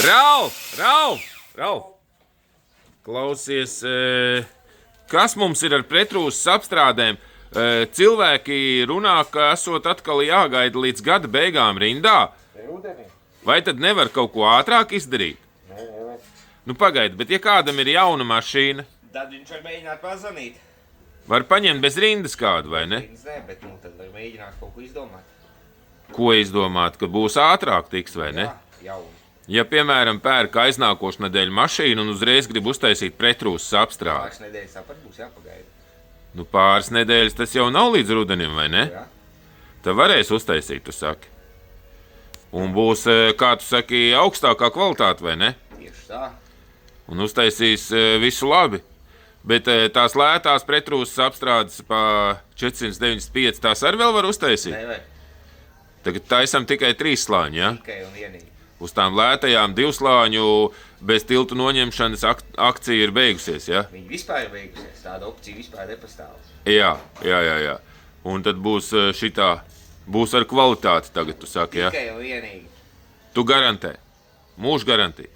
Rauf! Klausies, kas mums ir ar pretrūsas apstrādēm? Cilvēki runā, ka esot atkal jāgaida līdz gada beigām rindā. Vai tad nevar kaut ko ātrāk izdarīt? Nē. Nu pagaidi, bet ja kādam ir jauna mašīna, Tad viņš var mēģināt pazvanīt. var paņemt bez rindas kādu, vai ne? Nē, bet tad var mēģināt kaut ko izdomāt. Ko izdomāt, ka būs ātrāk tiks, vai ne? Jā, jau. Ja, piemēram, pērk aiznākošu nedēļu mašīnu un uzreiz grib uztaisīt pretrūsas apstrādi. Pāris nedēļas tāpat būs jāpagaida. Nu pāris nedēļas tas jau nav līdz rudenim, vai ne? Jā. Tad varēs uztaisīt, tu saki. Un būs, kā tu saki, augstākā kvalitāte, vai ne? Tieši tā. Un uztaisīs visu labi. Bet tās lētās pretrūsas apstrādes pa 495 tās arī vēl var uztaisīt. Nevar. Tagad taisam tikai 3 slāņi, ja? Tikai un vienīgi. Uz tām lētajām 2 slāņu bez tiltu noņemšanas akcija ir beigusies, ja? Viņi vispār ir beigusies. Tāda opcija vispār nepastāv. Jā. Un tad būs šitā, būs ar kvalitāti tagad, tu saki, ja? Tikai un vienīgi. Tu garantē. Mūžu garantī.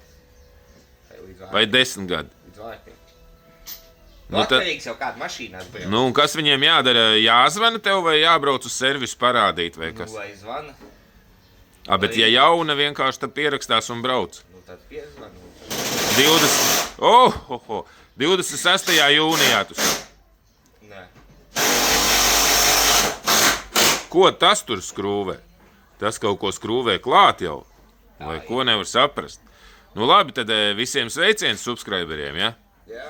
Vai 10 gadi. Līdz vārtiem. Nu, tad- Atkarīgs jau kāda mašīna atbrauc. Nu, un kas viņiem jādara? Jāzvana tev vai jābrauc uz servisu parādīt vai kas? Vai zvana, Bet ja jauna vienkārši tad pierakstās un brauc. tad piezvana. 26. jūnijā tu saki. Nē. Ko tas tur skrūvē? Tas kaut ko skrūvē klāt jau. Vai ko nevar saprast? Nu labi, tad visiem sveiciens subscriberiem, ja? Jā.